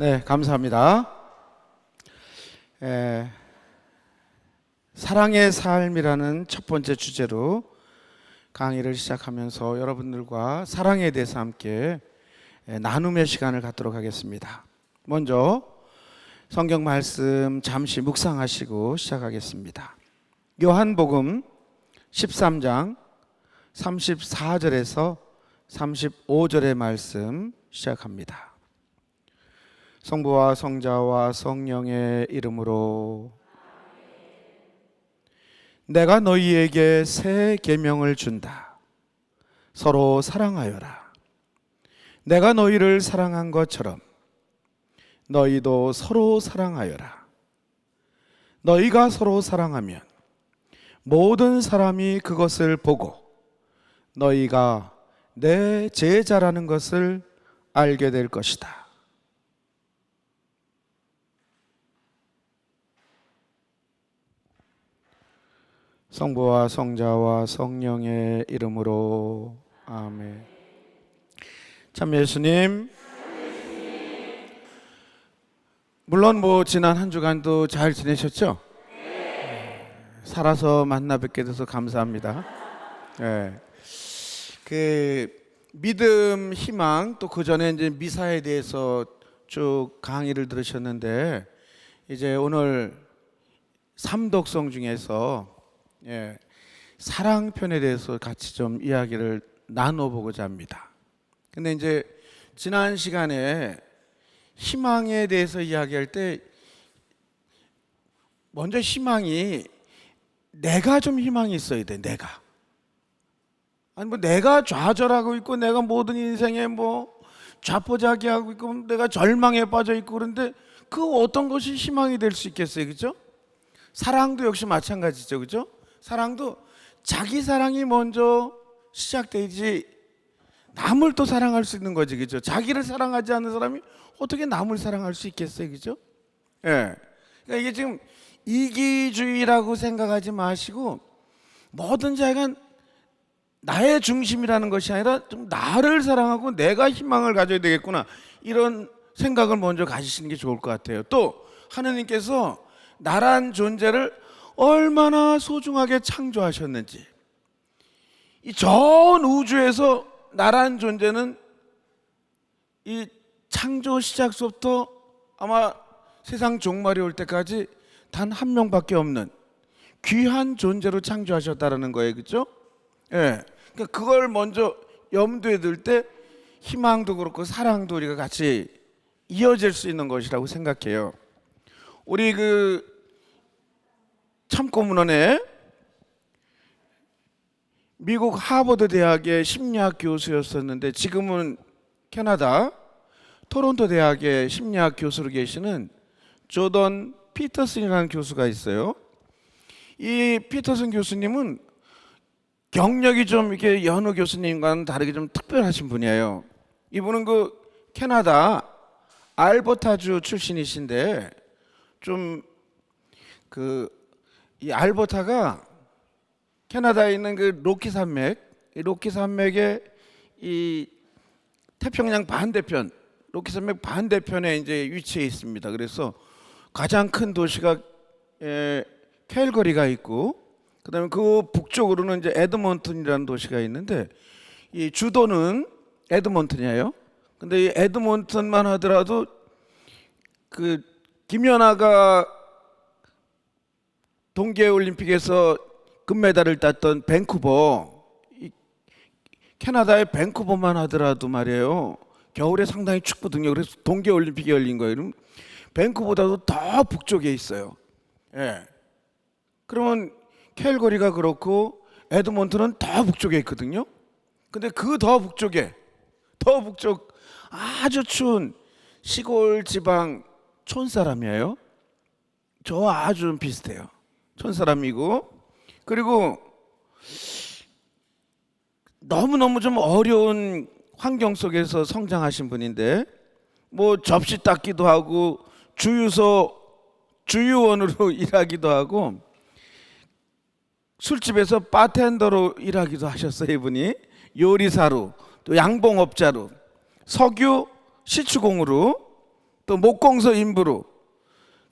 네, 감사합니다. 사랑의 삶이라는 첫 번째 주제로 강의를 시작하면서 여러분들과 사랑에 대해서 함께 나눔의 시간을 갖도록 하겠습니다. 먼저 성경 말씀 잠시 묵상하시고 시작하겠습니다. 요한복음 13장 34절에서 35절의 말씀 시작합니다. 성부와 성자와 성령의 이름으로 내가 너희에게 새 계명을 준다. 서로 사랑하여라. 내가 너희를 사랑한 것처럼 너희도 서로 사랑하여라. 너희가 서로 사랑하면 모든 사람이 그것을 보고 너희가 내 제자라는 것을 알게 될 것이다. 성부와 성자와 성령의 이름으로 아멘. 참 예수님, 물론 지난 한 주간도 잘 지내셨죠? 살아서 만나 뵙게 돼서 감사합니다. 믿음, 희망, 또 그 전에 이제 미사에 대해서 쭉 강의를 들으셨는데, 이제 오늘 삼독성 중에서 사랑편에 대해서 같이 좀 이야기를 나눠보고자 합니다. 근데 이제 지난 시간에 희망에 대해서 이야기할 때 먼저 희망이 내가 좀 희망이 있어야 돼. 내가 내가 좌절하고 있고 내가 모든 인생에 좌포자기하고 있고 내가 절망에 빠져 있고 그런데 그 어떤 것이 희망이 될 수 있겠어요, 그죠? 사랑도 역시 마찬가지죠, 그죠? 사랑도 자기 사랑이 먼저 시작되지 남을 또 사랑할 수 있는 거지, 그죠? 자기를 사랑하지 않는 사람이 어떻게 남을 사랑할 수 있겠어요, 그죠? 그러니까 이게 지금 이기주의라고 생각하지 마시고 뭐든지 약간 나의 중심이라는 것이 아니라 좀 나를 사랑하고 내가 희망을 가져야 되겠구나, 이런 생각을 먼저 가지시는 게 좋을 것 같아요. 또 하느님께서 나란 존재를 얼마나 소중하게 창조하셨는지, 이 전 우주에서 나란 존재는 이 창조 시작서부터 아마 세상 종말이 올 때까지 단 한 명밖에 없는 귀한 존재로 창조하셨다는 거예요, 그렇죠? 그러니까 그걸 먼저 염두에 둘 때 희망도 그렇고 사랑도 우리가 같이 이어질 수 있는 것이라고 생각해요. 우리 참고문헌에 미국 하버드 대학의 심리학 교수였었는데 지금은 캐나다 토론토 대학의 심리학 교수로 계시는 조던 피터슨이라는 교수가 있어요. 이 피터슨 교수님은 경력이 좀 이렇게 여느 교수님과는 다르게 좀 특별하신 분이에요. 이분은 캐나다 알버타주 출신이신데 이 알버타가 캐나다에 있는 로키 산맥의 이 태평양 반대편, 로키 산맥 반대편에 이제 위치해 있습니다. 그래서 가장 큰 도시가 캘거리가 있고, 그다음에 그 북쪽으로는 이제 에드먼튼이라는 도시가 있는데 이 주도는 에드먼튼이에요. 근데 이 에드먼튼만 하더라도 김연아가 동계올림픽에서 금메달을 땄던 밴쿠버, 캐나다의 밴쿠버만 하더라도 말이에요, 겨울에 상당히 춥거든요. 그래서 동계올림픽이 열린 거예요. 그럼 밴쿠버보다도 더 북쪽에 있어요. 그러면 캘거리가 그렇고 에드먼튼은 더 북쪽에 있거든요. 근데 그 더 북쪽 아주 추운 시골 지방 촌사람이에요. 저 아주 좀 비슷해요. 촌사람이고, 그리고 너무너무 좀 어려운 환경 속에서 성장하신 분인데 접시 닦기도 하고 주유원으로 일하기도 하고 술집에서 바텐더로 일하기도 하셨어요. 이분이 요리사로, 또 양봉업자로, 석유 시추공으로, 또 목공서 인부로,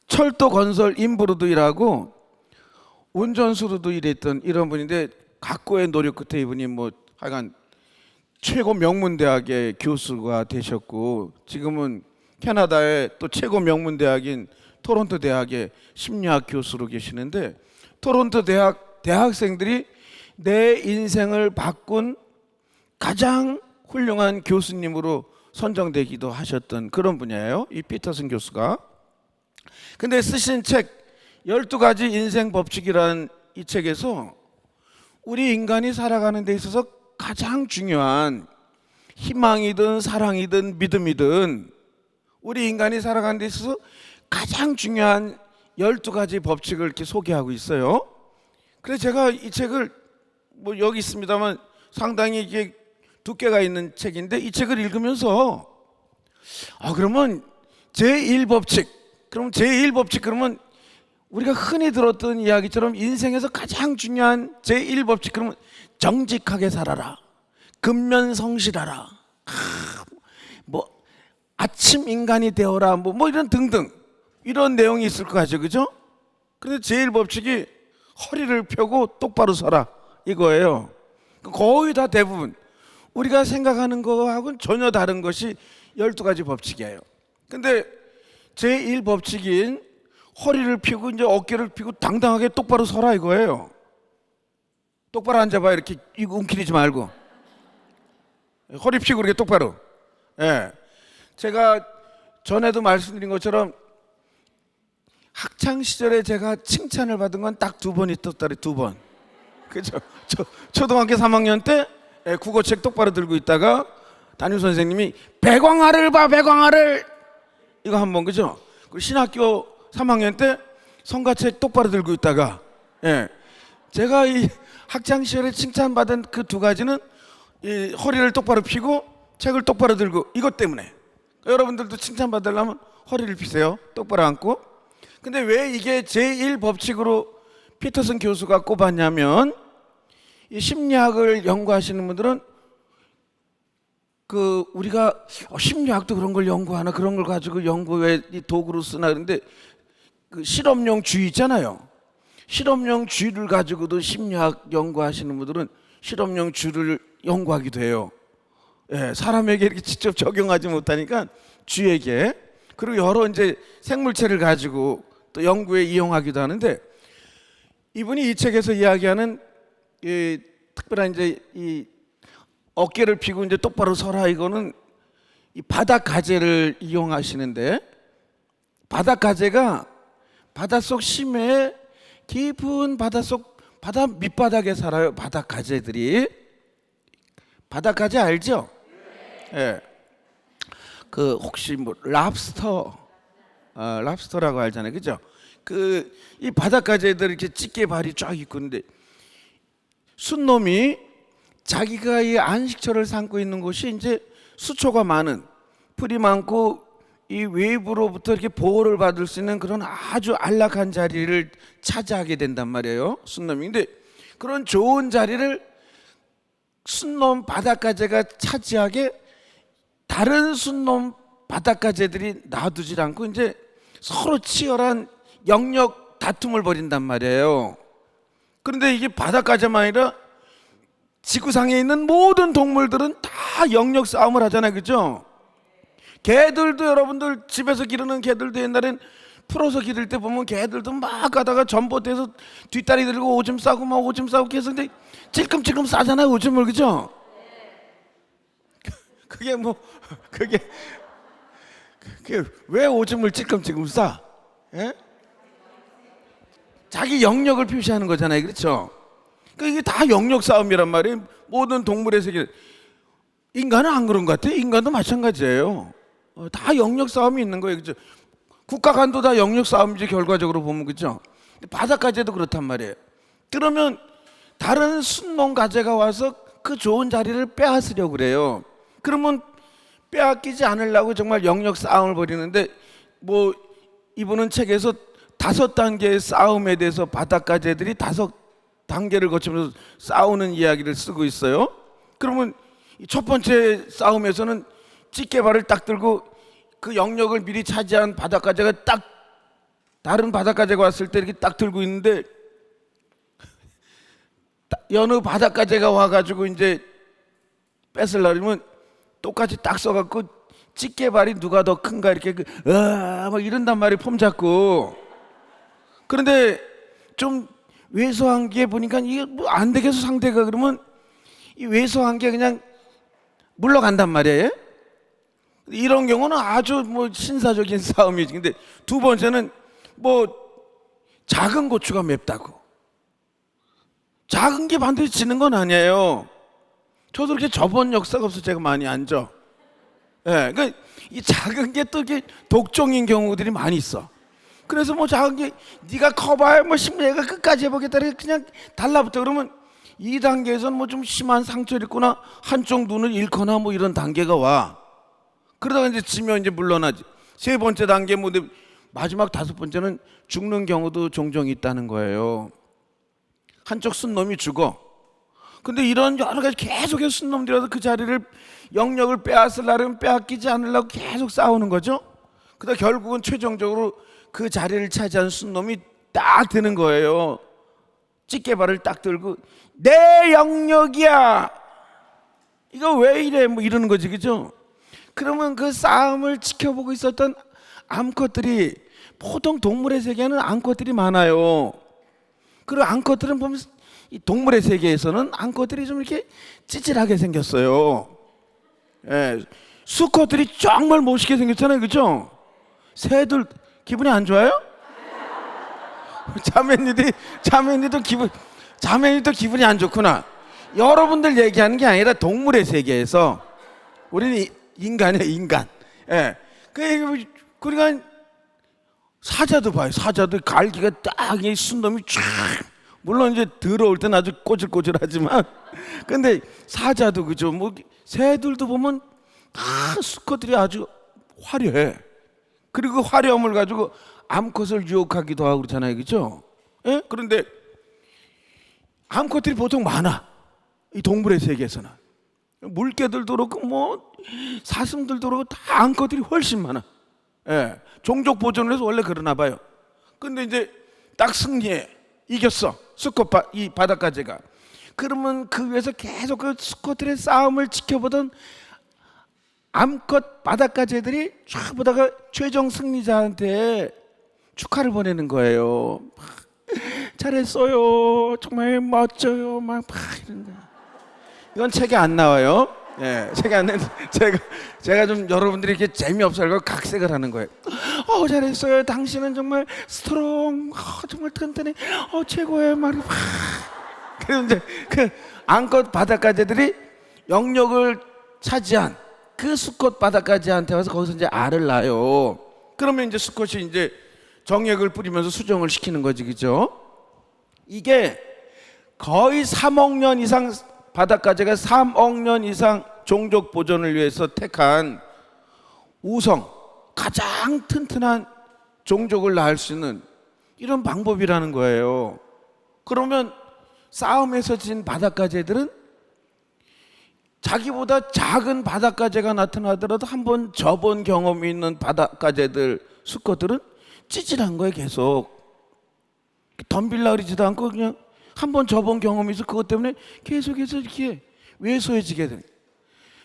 철도 건설 인부로도 일하고 운전수로도 일했던 이런 분인데 각고의 노력 끝에 이분이 뭐 하여간 최고 명문대학의 교수가 되셨고 지금은 캐나다의 또 최고 명문대학인 토론토 대학의 심리학 교수로 계시는데 토론토 대학 대학생들이 내 인생을 바꾼 가장 훌륭한 교수님으로 선정되기도 하셨던 그런 분이에요. 이 피터슨 교수가. 근데 쓰신 책 12가지 인생 법칙이라는 이 책에서 우리 인간이 살아가는 데 있어서 가장 중요한 희망이든 사랑이든 믿음이든 우리 인간이 살아가는 데 있어서 가장 중요한 12가지 법칙을 이렇게 소개하고 있어요. 그래서 제가 이 책을 뭐 여기 있습니다만 상당히 이게 두께가 있는 책인데 이 책을 읽으면서 그러면 제1법칙 그러면 우리가 흔히 들었던 이야기처럼 인생에서 가장 중요한 제1법칙 그러면 정직하게 살아라, 근면성실하라, 뭐 아침 인간이 되어라, 뭐 이런 등등 이런 내용이 있을 것 같죠, 그죠? 그런데 제1법칙이 허리를 펴고 똑바로 서라 이거예요. 거의 다 대부분 우리가 생각하는 거하고는 전혀 다른 것이 12가지 법칙이에요. 근데 제1법칙인 허리를 펴고 이제 어깨를 펴고 당당하게 똑바로 서라 이거예요. 똑바로 앉아봐. 이렇게 움키리지 말고 허리 펴고 이렇게 똑바로. 예. 제가 전에도 말씀드린 것처럼 학창 시절에 제가 칭찬을 받은 건 딱 2번 있었다래. 2번. 그죠? 초등학교 3학년 때 국어책 똑바로 들고 있다가 담임 선생님이 배광화를 봐, 배광화를, 이거 한 번, 그죠? 그리고 신학교 3학년 때 성가책 똑바로 들고 있다가, 제가 이 학창 시절에 칭찬받은 그 2가지는 이 허리를 똑바로 펴고 책을 똑바로 들고, 이것 때문에. 여러분들도 칭찬받으려면 허리를 펴세요. 똑바로 앉고. 근데 왜 이게 제1법칙으로 피터슨 교수가 꼽았냐면, 이 심리학을 연구하시는 분들은 우리가 심리학도 그런 걸 연구하나, 그런 걸 가지고 연구에 이 도구로 쓰나, 그런데 그 실험용 쥐 있잖아요. 실험용 쥐를 가지고도 심리학 연구하시는 분들은 실험용 쥐를 연구하기도 해요. 사람에게 이렇게 직접 적용하지 못하니까 쥐에게, 그리고 여러 이제 생물체를 가지고 또 연구에 이용하기도 하는데, 이분이 이 책에서 이야기하는 이 특별한 이제 이 어깨를 펴고 이제 똑바로 서라, 이거는 이 바닥 가재를 이용하시는데, 바닥 가재가 바닷속 심해 깊은 바다 밑바닥에 살아요. 바닥 가재들이. 바닥 가재 알죠? 그 혹시 뭐 랍스터라고 알잖아요, 그죠? 이 바닥 가재들 이렇게 찌개 발이 쫙 있고, 근데 순놈이 자기가 이 안식처를 삼고 있는 곳이 이제 수초가 많은, 풀이 많고 이 외부로부터 이렇게 보호를 받을 수 있는 그런 아주 안락한 자리를 차지하게 된단 말이에요, 순놈이. 근데 그런 좋은 자리를 순놈 바닷가재가 차지하게 다른 순놈 바닷가재들이 놔두질 않고 이제 서로 치열한 영역 다툼을 벌인단 말이에요. 그런데 이게 바닷가재만 아니라 지구상에 있는 모든 동물들은 다 영역 싸움을 하잖아요, 그죠? 개들도, 여러분들 집에서 기르는 개들도 옛날엔 풀어서 기를 때 보면 개들도 막 가다가 전봇대에서 뒷다리 들고 오줌 싸고 막 오줌 싸고 계속 찔끔찔끔 싸잖아요, 오줌을, 그죠? 그게 왜 오줌을 찔끔찔끔 싸? 자기 영역을 표시하는 거잖아요, 그렇죠? 이게 다 영역 싸움이란 말이에요. 모든 동물의 세계. 인간은 안 그런 것 같아요. 인간도 마찬가지예요. 다 영역 싸움이 있는 거예요, 그죠? 국가 간도 다 영역 싸움이지, 결과적으로 보면, 그죠? 바닷가재도 그렇단 말이에요. 그러면 다른 순놈 가재가 와서 그 좋은 자리를 빼앗으려고 그래요. 그러면 빼앗기지 않으려고 정말 영역 싸움을 벌이는데, 뭐 이분은 책에서 5단계의 싸움에 대해서 바닷가재들이 5단계를 거치면서 싸우는 이야기를 쓰고 있어요. 그러면 첫 번째 싸움에서는 찌개발을 딱 들고 그 영역을 미리 차지한 바닷가재가 딱 다른 바닷가재가 왔을 때 이렇게 딱 들고 있는데 여느 바닷가재가 와가지고 이제 뺏으려면 똑같이 딱 써갖고 집게발이 누가 더 큰가 이렇게 막 이런단 말이에요. 폼 잡고. 그런데 좀 왜소한 게 보니까 이게 뭐 안 되겠어 상대가. 그러면 이 왜소한 게 그냥 물러간단 말이에요. 이런 경우는 아주 뭐 신사적인 싸움이지. 근데 두 번째는 뭐 작은 고추가 맵다고. 작은 게 반드시 지는 건 아니에요. 저도 이렇게 접은 역사가 없어 제가 많이 앉아. 예, 그러니까 이 작은 게 또 이게 독종인 경우들이 많이 있어. 그래서 뭐 작은 게 네가 커봐야 뭐 내가 끝까지 해보겠다 그냥 달라붙어. 그러면 이 단계에서는 뭐 좀 심한 상처를 입거나 한쪽 눈을 잃거나 뭐 이런 단계가 와. 그러다가 이제 지면 이제 물러나지. 세 번째 단계 뭐 마지막 다섯 번째는 죽는 경우도 종종 있다는 거예요. 한쪽 순놈이 죽어. 근데 이런 여러 가지 계속해서 순놈들이라도 그 자리를 영역을 빼앗으려면 빼앗기지 않으려고 계속 싸우는 거죠. 그러다 결국은 최종적으로 그 자리를 차지한 순놈이 딱 드는 거예요. 집게발을 딱 들고 내 영역이야. 이거 왜 이래? 뭐 이러는 거지, 그죠? 그러면 그 싸움을 지켜보고 있었던 암컷들이 보통 동물의 세계에는 암컷들이 많아요. 그리고 암컷들은 보면 이 동물의 세계에서는 암컷들이 좀 이렇게 찌질하게 생겼어요. 예, 수컷들이 정말 멋있게 생겼잖아요, 그죠? 새들 기분이 안 좋아요? 자매니도 기분이 안 좋구나. 여러분들 얘기하는 게 아니라 동물의 세계에서 우리는 인간이에요, 인간. 예. 그러니까 사자도 봐요. 사자도 갈기가 딱 이 순놈이 쫙. 물론 이제 들어올 땐 아주 꼬질꼬질하지만, 근데 사자도 그죠. 뭐 새들도 보면 다 수컷들이 아주 화려해. 그리고 그 화려함을 가지고 암컷을 유혹하기도 하고 그렇잖아요, 그죠? 예? 그런데 암컷들이 보통 많아. 이 동물의 세계에서는 물개들도 그렇고 뭐 사슴들도 그렇고 다 암컷들이 훨씬 많아. 예. 종족 보존을 해서 원래 그러나 봐요. 근데 이제 딱 승리해. 이겼어. 수컷 이 바닷가재가. 그러면 그 위에서 계속 그 수컷들의 싸움을 지켜보던 암컷 바닷가재들이 쫙 보다가 최종 승리자한테 축하를 보내는 거예요. 잘했어요. 정말 멋져요. 막 이런 거. 이건 책에 안 나와요. 예, 책에 안 나는데 제가 좀 여러분들이 이렇게 재미없어 하고 각색을 하는 거예요. 잘했어요. 당신은 정말 스트롱. 정말 튼튼해. 최고예요. 말이. 그리고 이제 그 암컷 바닷가재들이 영역을 차지한 그 수컷 바닷가재한테 와서 거기서 이제 알을 낳아요. 그러면 이제 수컷이 이제 정액을 뿌리면서 수정을 시키는 거지, 그죠? 이게 거의 3억 년 이상 바닷가재가 3억 년 이상 종족 보존을 위해서 택한 우성 가장 튼튼한 종족을 낳을 수 있는 이런 방법이라는 거예요. 그러면 싸움에서 진 바닷가재들은 자기보다 작은 바닷가재가 나타나더라도 한번 져본 경험이 있는 바닷가재들 수컷들은 찌질한 거예요. 계속 덤빌라 그러지도 않고 그냥 한번 져본 경험이 있어. 그것 때문에 계속해서 이렇게 왜소해지게 돼.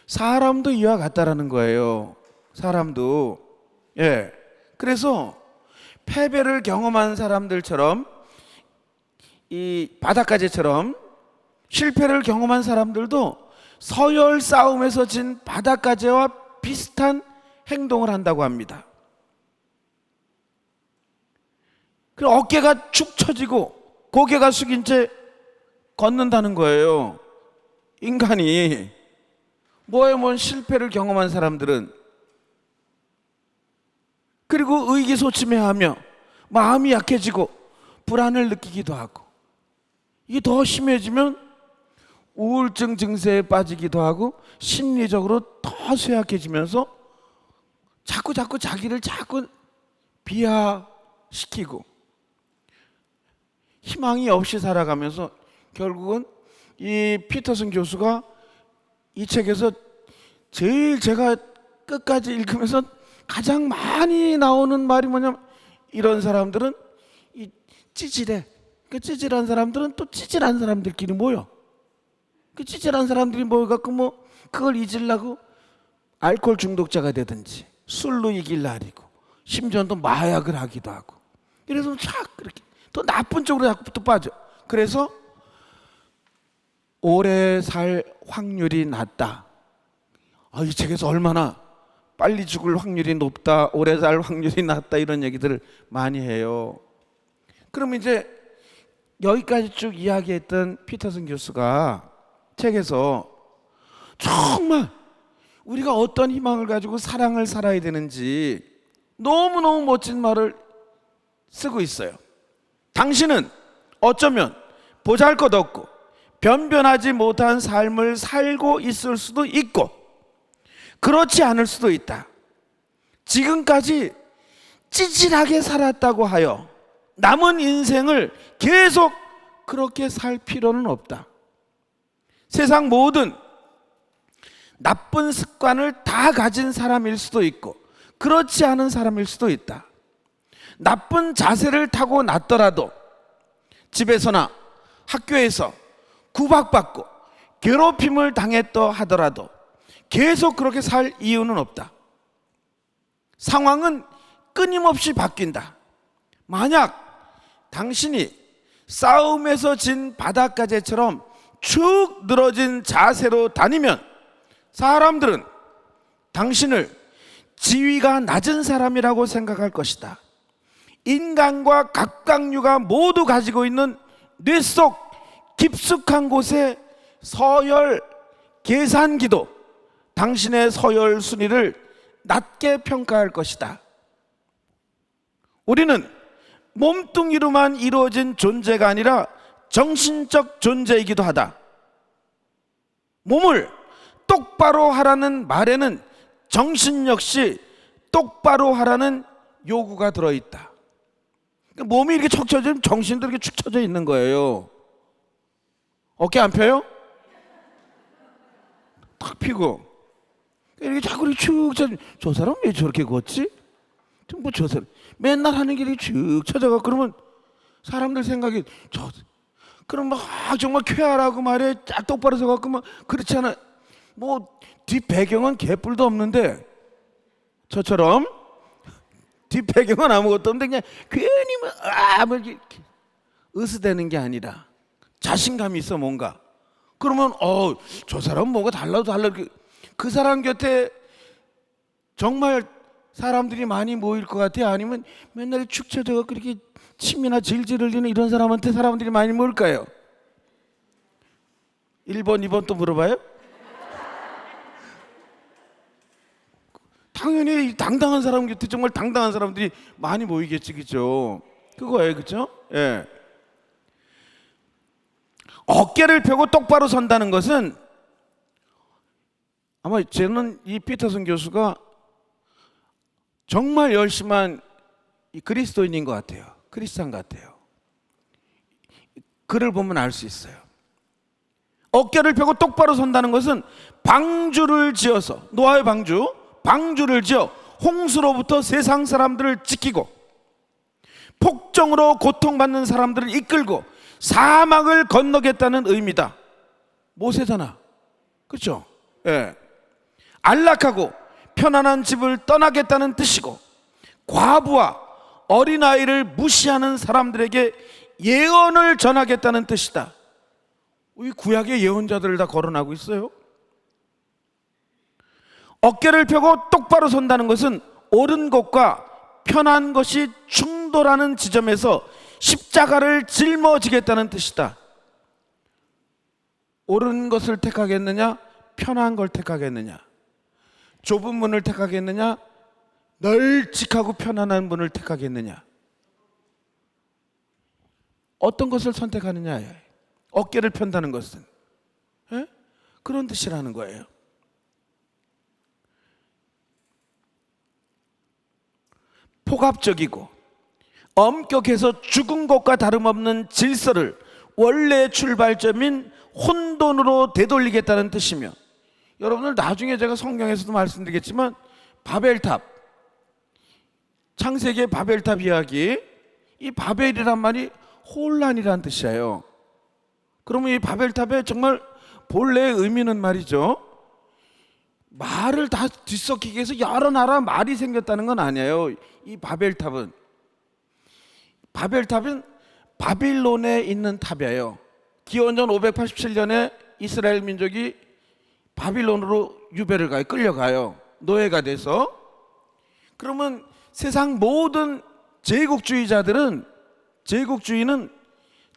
사람도 이와 같다라는 거예요. 사람도. 예. 그래서 패배를 경험한 사람들처럼 이 바닷가재처럼 실패를 경험한 사람들도 서열 싸움에서 진 바닷가재와 비슷한 행동을 한다고 합니다. 그 어깨가 축 처지고 고개가 숙인 채 걷는다는 거예요. 인간이 뭐에 실패를 경험한 사람들은. 그리고 의기소침해하며 마음이 약해지고 불안을 느끼기도 하고, 이게 더 심해지면 우울증 증세에 빠지기도 하고 심리적으로 더 쇠약해지면서 자꾸 자기를 비하시키고 희망이 없이 살아가면서 결국은 이 피터슨 교수가 이 책에서 제일 제가 끝까지 읽으면서 가장 많이 나오는 말이 뭐냐면 이런 사람들은 이 찌질해. 그 찌질한 사람들은 또 찌질한 사람들끼리 모여. 그 찌질한 사람들이 모여갖고 뭐 그걸 잊으려고 알코올 중독자가 되든지 술로 이길 날이고 심지어는 또 마약을 하기도 하고 이래서 착 그렇게 또 나쁜 쪽으로 자꾸 또 빠져. 그래서 오래 살 확률이 낮다. 이 책에서 얼마나 빨리 죽을 확률이 높다, 오래 살 확률이 낮다 이런 얘기들을 많이 해요. 그럼 이제 여기까지 쭉 이야기했던 피터슨 교수가 책에서 정말 우리가 어떤 희망을 가지고 사랑을 살아야 되는지 너무너무 멋진 말을 쓰고 있어요. 당신은 어쩌면 보잘것없고 변변하지 못한 삶을 살고 있을 수도 있고 그렇지 않을 수도 있다. 지금까지 찌질하게 살았다고 하여 남은 인생을 계속 그렇게 살 필요는 없다. 세상 모든 나쁜 습관을 다 가진 사람일 수도 있고 그렇지 않은 사람일 수도 있다. 나쁜 자세를 타고 났더라도 집에서나 학교에서 구박받고 괴롭힘을 당했다 하더라도 계속 그렇게 살 이유는 없다. 상황은 끊임없이 바뀐다. 만약 당신이 싸움에서 진 바닷가재처럼 축 늘어진 자세로 다니면 사람들은 당신을 지위가 낮은 사람이라고 생각할 것이다. 인간과 각각류가 모두 가지고 있는 뇌 속 깊숙한 곳에 서열 계산기도 당신의 서열 순위를 낮게 평가할 것이다. 우리는 몸뚱이로만 이루어진 존재가 아니라 정신적 존재이기도 하다. 몸을 똑바로 하라는 말에는 정신 역시 똑바로 하라는 요구가 들어있다. 몸이 이렇게 척 처지면 정신도 이렇게 축 처져 있는 거예요. 어깨 안 펴요? 탁 피고 이렇게 자꾸 이렇게 축 처져. 저 사람 왜 저렇게 걷지? 뭐 저 사람 맨날 하는 길이 축 처져가. 그러면 사람들 생각이 그럼 막 정말 쾌활하고 말이야 쫙 똑바로 서갖고 막 그렇지 않아. 뭐 뒷 배경은 개뿔도 없는데 저처럼 뒷 배경은 아무것도 없는데 그냥 괜히 뭐 이렇게 으스대는 게 아니라 자신감이 있어 뭔가. 그러면 저 사람은 뭔가 달라. 그 사람 곁에 정말 사람들이 많이 모일 것 같아? 아니면 맨날 축 처져서 그렇게 침이나 질질 흘리는 이런 사람한테 사람들이 많이 모일까요? 1번, 2번 또 물어봐요? 당연히 당당한 사람 곁에 정말 당당한 사람들이 많이 모이겠지, 그죠? 그거예요, 그죠? 예. 어깨를 펴고 똑바로 선다는 것은 아마 저는 이 피터슨 교수가 정말 열심한 이 그리스도인인 것 같아요. 크리스찬 같아요. 글을 보면 알 수 있어요. 어깨를 펴고 똑바로 선다는 것은 방주를 지어서 노아의 방주를 지어 홍수로부터 세상 사람들을 지키고 폭정으로 고통받는 사람들을 이끌고 사막을 건너겠다는 의미다. 모세잖아. 그렇죠? 예. 안락하고 편안한 집을 떠나겠다는 뜻이고 과부와 어린아이를 무시하는 사람들에게 예언을 전하겠다는 뜻이다. 이 구약의 예언자들을 다 거론하고 있어요. 어깨를 펴고 똑바로 선다는 것은 옳은 것과 편한 것이 충돌하는 지점에서 십자가를 짊어지겠다는 뜻이다. 옳은 것을 택하겠느냐, 편한 걸 택하겠느냐, 좁은 문을 택하겠느냐, 널찍하고 편안한 문을 택하겠느냐, 어떤 것을 선택하느냐예요. 어깨를 편다는 것은 그런 뜻이라는 거예요. 폭압적이고 엄격해서 죽은 것과 다름없는 질서를 원래의 출발점인 혼돈으로 되돌리겠다는 뜻이며, 여러분들 나중에 제가 성경에서도 말씀드리겠지만 바벨탑, 창세기의 바벨탑 이야기, 이 바벨이란 말이 혼란이란 뜻이에요. 그러면 이 바벨탑의 정말 본래의 의미는 말이죠, 말을 다 뒤섞이게 해서 여러 나라 말이 생겼다는 건 아니에요. 이 바벨탑은 바빌론에 있는 탑이에요. 기원전 587년에 이스라엘 민족이 바빌론으로 유배를 가요. 끌려가요. 노예가 돼서. 그러면 세상 모든 제국주의는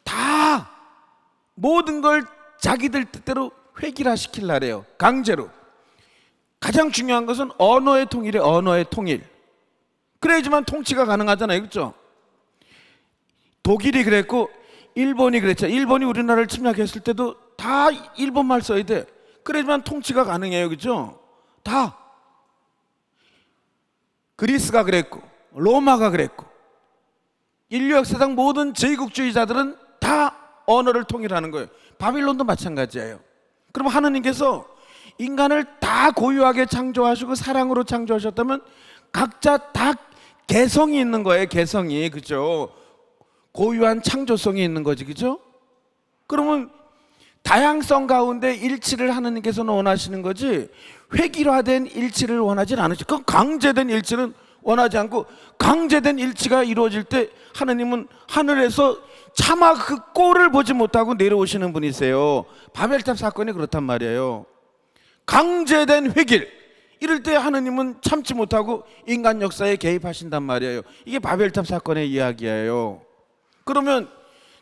다 모든 걸 자기들 뜻대로 획일화시키려래요. 강제로. 가장 중요한 것은 언어의 통일이에요. 언어의 통일. 그래야지만 통치가 가능하잖아요. 그렇죠? 독일이 그랬고 일본이 그랬죠. 일본이 우리나라를 침략했을 때도 다 일본말 써야 돼. 그래야지만 통치가 가능해요. 그렇죠? 다. 그리스가 그랬고 로마가 그랬고 인류 역사상 모든 제국주의자들은 다 언어를 통일하는 거예요. 바빌론도 마찬가지예요. 그럼 하느님께서 인간을 다 고유하게 창조하시고 사랑으로 창조하셨다면 각자 다 개성이 있는 거예요. 개성이. 그죠? 고유한 창조성이 있는 거지. 그죠? 그러면 다양성 가운데 일치를 하느님께서는 원하시는 거지, 획일화된 일치를 원하진 않으시죠. 그 강제된 일치는 원하지 않고, 강제된 일치가 이루어질 때 하느님은 하늘에서 차마 그 꼴을 보지 못하고 내려오시는 분이세요. 바벨탑 사건이 그렇단 말이에요. 강제된 획일, 이럴 때 하느님은 참지 못하고 인간 역사에 개입하신단 말이에요. 이게 바벨탑 사건의 이야기예요. 그러면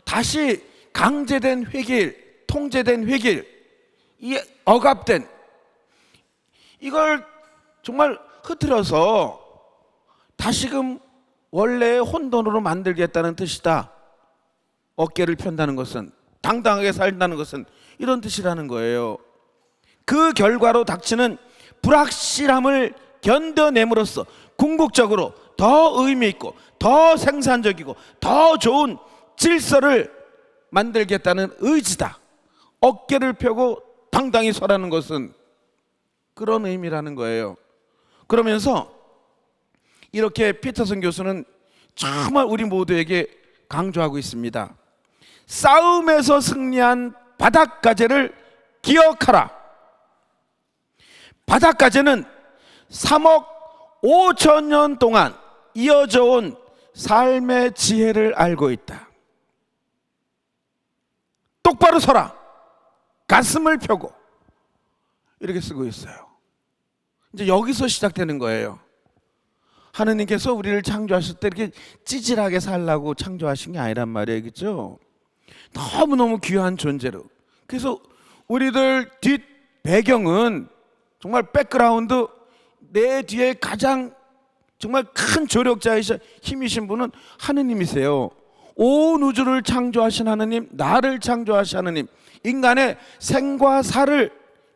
다시 강제된 획일, 통제된 획일, 이 억압된 이걸 정말 흐트러서 다시금 원래의 혼돈으로 만들겠다는 뜻이다. 어깨를 편다는 것은, 당당하게 살다는 것은 이런 뜻이라는 거예요. 그 결과로 닥치는 불확실함을 견뎌냄으로써 궁극적으로 더 의미 있고 더 생산적이고 더 좋은 질서를 만들겠다는 의지다. 어깨를 펴고 당당히 서라는 것은 그런 의미라는 거예요. 그러면서 이렇게 피터슨 교수는 정말 우리 모두에게 강조하고 있습니다. 싸움에서 승리한 바닷가재를 기억하라. 바닷가재는 3억 5천 년 동안 이어져 온 삶의 지혜를 알고 있다. 똑바로 서라. 가슴을 펴고. 이렇게 쓰고 있어요. 이제 여기서 시작되는 거예요. 하느님께서 우리를 창조하실 때 이렇게 찌질하게 살라고 창조하신 게 아니란 말이에요. 그렇죠? 너무너무 귀한 존재로. 그래서 우리들 뒷 배경은 정말 백그라운드, 내 뒤에 가장 정말 큰 조력자이신 힘이신 분은 하느님이세요. 온 우주를 창조하신 하느님, 나를 창조하신 하느님, 인간의 생과 사를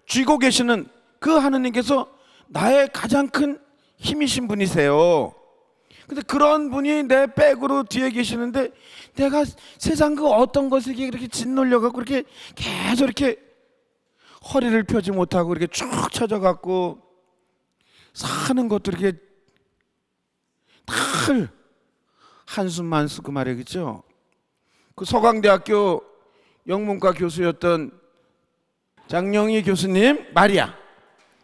쥐고 계시는 그 하느님께서 나의 가장 큰 힘이신 분이세요. 근데 그런 분이 내 백으로 뒤에 계시는데 내가 세상 그 어떤 것에 이렇게 짓눌려 갖고 이렇게 계속 이렇게 허리를 펴지 못하고 이렇게 쭉 처져 갖고 사는 것도 이렇게 늘 한숨만 쓰고 말이겠죠. 그 서강대학교 영문과 교수였던 장영희 교수님, 마리아,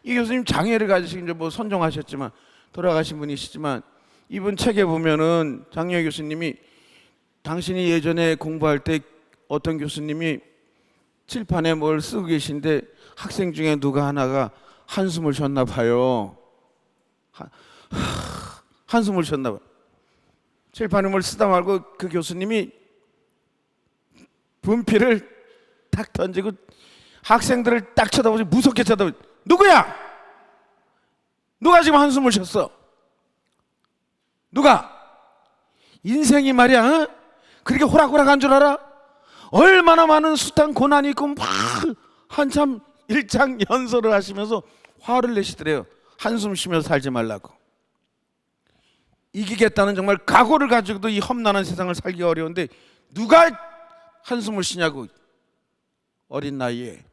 이 교수님 장애를 가지시고 이제 뭐 선종하셨지만 돌아가신 분이시지만, 이분 책에 보면은 장영희 교수님이 당신이 예전에 공부할 때 어떤 교수님이 칠판에 뭘 쓰고 계신데 학생 중에 누가 하나가 한숨을 쉬었나 봐요. 한숨을 쉬었나 봐요. 칠판에 뭘 쓰다 말고 그 교수님이 분필을 딱 던지고 학생들을 딱 쳐다보지, 무섭게 쳐다보지. 누구야? 누가 지금 한숨을 쉬었어? 누가? 인생이 말이야, 어? 그렇게 호락호락한 줄 알아? 얼마나 많은 숱한 고난이 있고 막 한참 일장연설을 하시면서 화를 내시더래요. 한숨 쉬면서 살지 말라고. 이기겠다는 정말 각오를 가지고도 이 험난한 세상을 살기 어려운데 누가 한숨을 쉬냐고. 어린 나이에.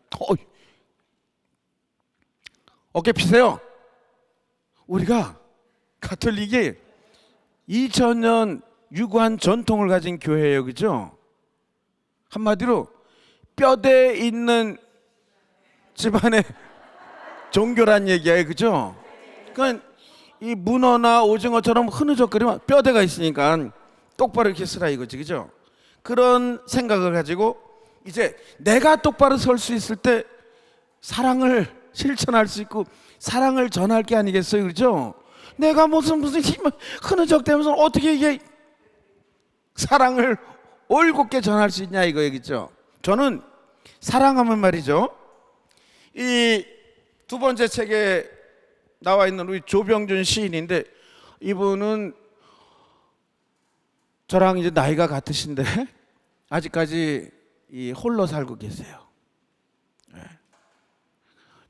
어깨 피세요. 우리가 가톨릭이 2000년 유구한 전통을 가진 교회예요, 그죠? 한마디로 뼈대 있는 집안의 종교란 얘기예요, 그죠? 그러니까 이 문어나 오징어처럼 흐느적거리면 뼈대가 있으니까 똑바로 이렇게 쓰라 이거지, 그죠? 그런 생각을 가지고 이제 내가 똑바로 설 수 있을 때 사랑을 실천할 수 있고 사랑을 전할 게 아니겠어요, 그죠? 내가 무슨 흐느적대면서 어떻게 이게 사랑을 올곧게 전할 수 있냐 이거예요, 그죠? 저는 사랑하면 말이죠, 이 두 번째 책에 나와 있는 우리 조병준 시인인데, 이분은 저랑 이제 나이가 같으신데 아직까지 이 홀로 살고 계세요.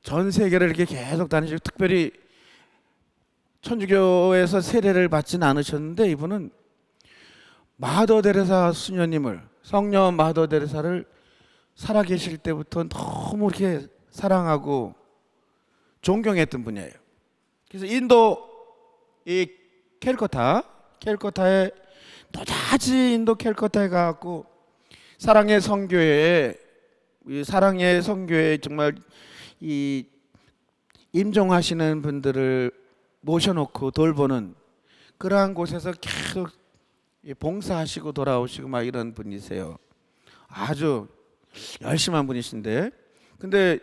전 세계를 이렇게 계속 다니시고 특별히 천주교에서 세례를 받지는 않으셨는데, 이분은 마더 데레사 수녀님을, 성녀 마더 데레사를 살아계실 때부터 너무 이렇게 사랑하고 존경했던 분이에요. 그래서 인도 이 캘커타에 도자지 인도 캘커타에 가고 사랑의 성교회에 정말 이 임종하시는 분들을 모셔놓고 돌보는 그러한 곳에서 계속 봉사하시고 돌아오시고 막 이런 분이세요. 아주 열심한 분이신데, 근데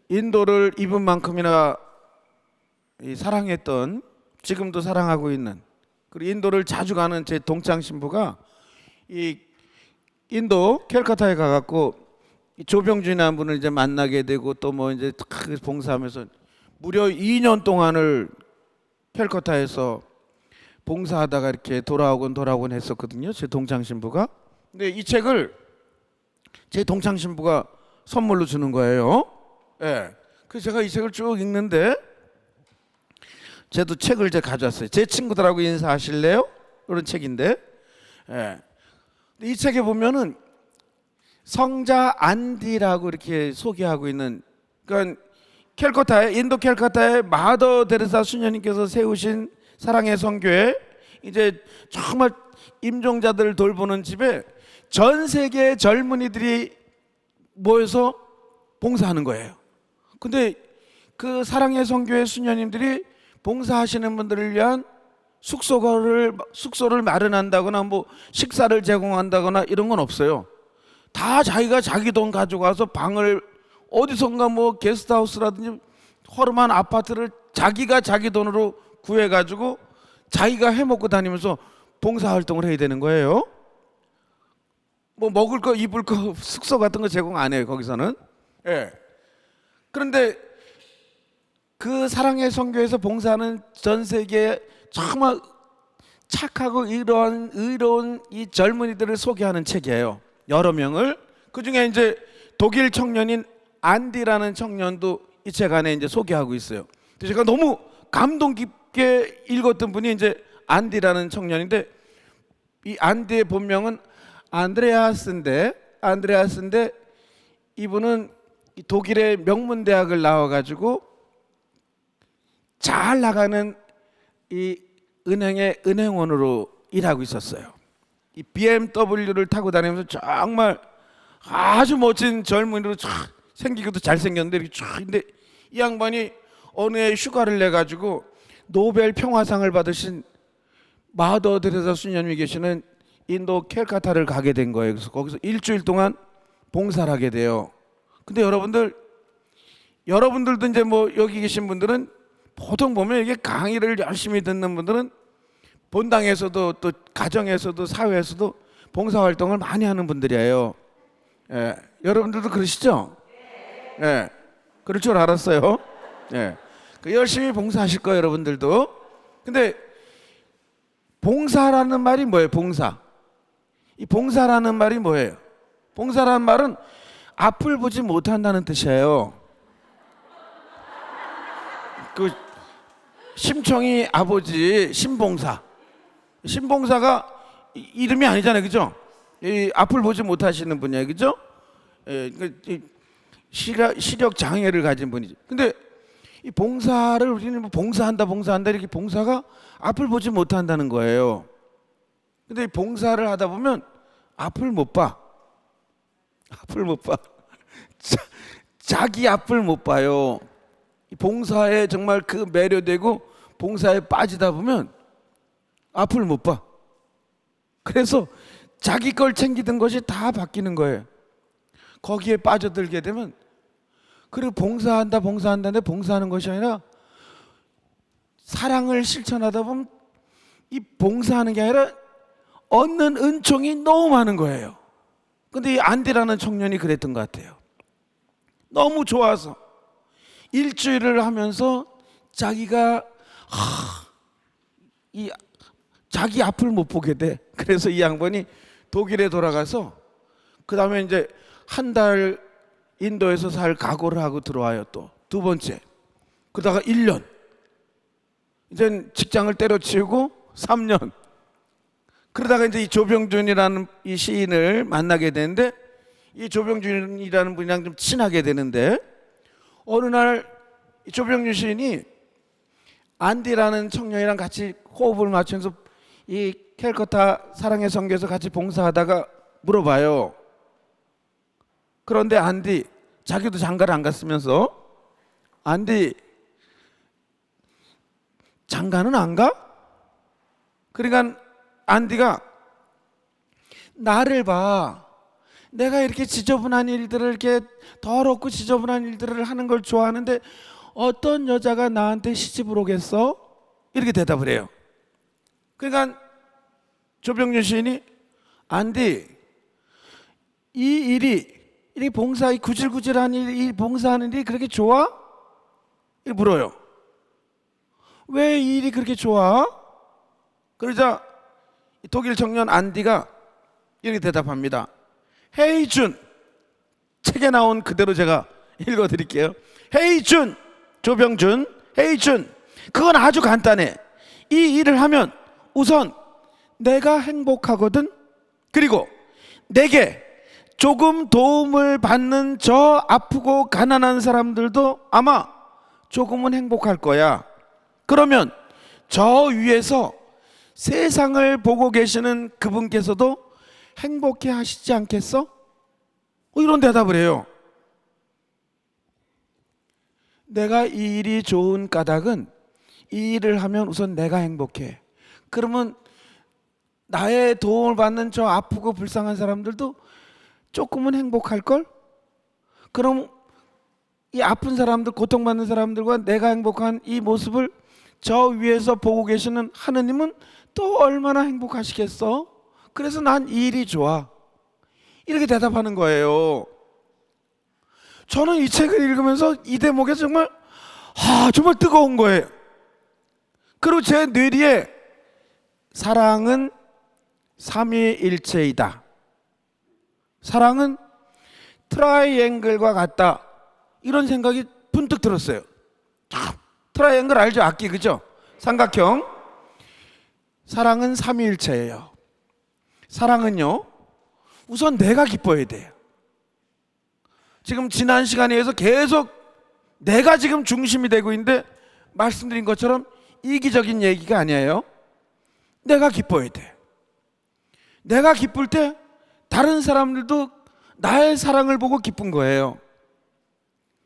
인도를 이분만큼이나 사랑했던, 지금도 사랑하고 있는, 그리고 인도를 자주 가는 제 동창 신부가 이 인도 캘커타에 가갖고 조병준이라는 분을 이제 만나게 되고 또 뭐 이제 봉사하면서 무려 2년 동안을 캘커타에서 봉사하다가 이렇게 돌아오곤 했었거든요, 제 동창 신부가. 근데 이 책을 제 동창 신부가 선물로 주는 거예요. 예. 그래서 제가 이 책을 쭉 읽는데, 저도 책을 이제 가져왔어요. 제 친구들하고 인사하실래요? 이런 책인데, 예. 이 책에 보면은 성자 안디라고 이렇게 소개하고 있는, 그러니까 인도 캘커타에 마더 데레사 수녀님께서 세우신 사랑의 성교회, 이제 정말 임종자들을 돌보는 집에 전 세계의 젊은이들이 모여서 봉사하는 거예요. 근데 그 사랑의 성교회 수녀님들이 봉사하시는 분들을 위한 숙소를 마련한다거나 뭐 식사를 제공한다거나 이런 건 없어요. 다 자기가 자기 돈 가져가서 방을 어디선가 뭐 게스트하우스라든지 허름한 아파트를 자기가 자기 돈으로 구해가지고 자기가 해먹고 다니면서 봉사활동을 해야 되는 거예요. 뭐 먹을 거 입을 거 숙소 같은 거 제공 안 해요, 거기서는. 예. 그런데 그 사랑의 성교에서 봉사하는 전 세계에 정말 착하고 의로운 이 젊은이들을 소개하는 책이에요. 여러 명을. 그 중에 이제 독일 청년인 안디라는 청년도 이 책 안에 이제 소개하고 있어요. 제가 너무 감동 깊게 읽었던 분이 이제 안디라는 청년인데, 이 안디의 본명은 안드레아스인데 이분은 독일의 명문 대학을 나와가지고 잘 나가는 이 은행의 은행원으로 일하고 있었어요. 이 BMW를 타고 다니면서 정말 아주 멋진 젊은이로 생기기도 잘생겼는데 이렇게 쫙. 근데 이 양반이 어느 해 휴가를 내 가지고 노벨 평화상을 받으신 마더 데레사 수녀님이 계시는 인도 캘커타를 가게 된 거예요. 그래서 거기서 일주일 동안 봉사를 하게 돼요. 근데 여러분들도 이제 뭐 여기 계신 분들은 보통 보면 이게 강의를 열심히 듣는 분들은 본당에서도 또 가정에서도 사회에서도 봉사활동을 많이 하는 분들이에요. 예, 여러분들도 그러시죠? 예, 그럴 줄 알았어요. 예, 열심히 봉사하실 거예요, 여러분들도. 근데 봉사라는 말이 뭐예요? 이 봉사라는 말이 뭐예요? 봉사라는 말은 앞을 보지 못한다는 뜻이에요. 그 심청이 아버지 신봉사가 이름이 아니잖아요, 그죠? 이 앞을 보지 못하시는 분이에요, 그죠? 시력 장애를 가진 분이죠. 근데 이 봉사를 우리는 뭐 봉사한다 이렇게 봉사가 앞을 보지 못한다는 거예요. 근데 이 봉사를 하다 보면 앞을 못 봐. 앞을 못 봐. 자기 앞을 못 봐요. 이 봉사에 정말 그 매료되고 봉사에 빠지다 보면 앞을 못 봐. 그래서 자기 걸 챙기던 것이 다 바뀌는 거예요. 거기에 빠져들게 되면, 그리고 봉사한다는데 봉사하는 것이 아니라 사랑을 실천하다 보면 이 봉사하는 게 아니라 얻는 은총이 너무 많은 거예요. 근데 이 안디라는 청년이 그랬던 것 같아요. 너무 좋아서 일주일을 하면서 자기가 자기 앞을 못 보게 돼. 그래서 이 양반이 독일에 돌아가서 그 다음에 이제 한 달 인도에서 살 각오를 하고 들어와요. 또 두 번째, 그러다가 1년, 이제 직장을 때려치우고 3년, 그러다가 이제 이 조병준이라는 이 시인을 만나게 되는데, 이 조병준이라는 분이랑 좀 친하게 되는데, 어느 날 이 조병준 시인이 안디라는 청년이랑 같이 호흡을 맞추면서 이 캘커타 사랑의 성교에서 같이 봉사하다가 물어봐요. 그런데 안디, 자기도 장가를 안 갔으면서, 안디 장가는 안 가? 그러니까 안디가, 나를 봐, 내가 이렇게 지저분한 일들을, 이렇게 더럽고 지저분한 일들을 하는 걸 좋아하는데 어떤 여자가 나한테 시집을 오겠어? 이렇게 대답을 해요. 그러니까 조병준 시인이, 안디, 이 일이, 이 봉사, 이 구질구질한 일, 이 봉사하는 일이 그렇게 좋아? 이렇게 물어요. 왜 이 일이 그렇게 좋아? 그러자 독일 청년 안디가 이렇게 대답합니다. 헤이 준, 책에 나온 그대로 제가 읽어드릴게요. 헤이 준, 조병준, 헤이 준, 그건 아주 간단해. 이 일을 하면 우선 내가 행복하거든. 그리고 내게 조금 도움을 받는 저 아프고 가난한 사람들도 아마 조금은 행복할 거야. 그러면 저 위에서 세상을 보고 계시는 그분께서도 행복해 하시지 않겠어? 이런 대답을 해요. 내가 이 일이 좋은 까닭은 이 일을 하면 우선 내가 행복해. 그러면 나의 도움을 받는 저 아프고 불쌍한 사람들도 조금은 행복할걸? 그럼 이 아픈 사람들, 고통받는 사람들과 내가 행복한 이 모습을 저 위에서 보고 계시는 하느님은 또 얼마나 행복하시겠어? 그래서 난 이 일이 좋아. 이렇게 대답하는 거예요. 저는 이 책을 읽으면서 이 대목에서 정말 뜨거운 거예요. 그리고 제 뇌리에 사랑은 삼위일체이다, 사랑은 트라이앵글과 같다, 이런 생각이 분뜩 들었어요. 트라이앵글 알죠? 악기, 그죠? 삼각형. 사랑은 삼위일체예요. 사랑은요, 우선 내가 기뻐야 돼요. 지금 지난 시간에 의해서 계속 내가 지금 중심이 되고 있는데, 말씀드린 것처럼 이기적인 얘기가 아니에요. 내가 기뻐야 돼. 내가 기쁠 때 다른 사람들도 나의 사랑을 보고 기쁜 거예요.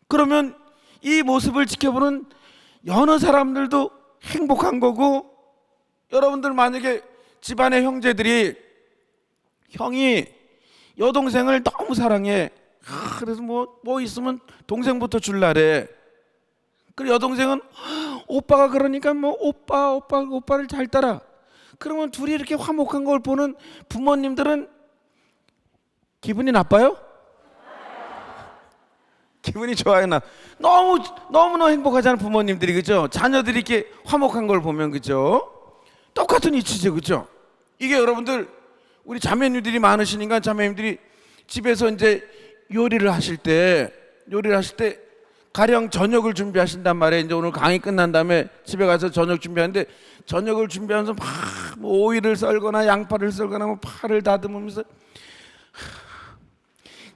그러면 이 모습을 지켜보는 여러 사람들도 행복한 거고, 여러분들 만약에 집안의 형제들이, 형이 여동생을 너무 사랑해. 그래서 뭐 있으면 동생부터 줄라래. 그리고 여동생은 오빠가 그러니까 오빠를 잘 따라. 그러면 둘이 이렇게 화목한 걸 보는 부모님들은 기분이 나빠요? 기분이 좋아요? 너무너무 행복하잖아요, 부모님들이, 그죠? 자녀들이 이렇게 화목한 걸 보면, 그죠? 똑같은 이치죠, 그죠? 이게 여러분들, 우리 자매님들이 많으시니까 자매님들이 집에서 이제 요리를 하실 때 가령 저녁을 준비하신단 말이에요. 이제 오늘 강의 끝난 다음에 집에 가서 저녁 준비하는데, 저녁을 준비하면서 막 오이를 썰거나 양파를 썰거나 파를 다듬으면서,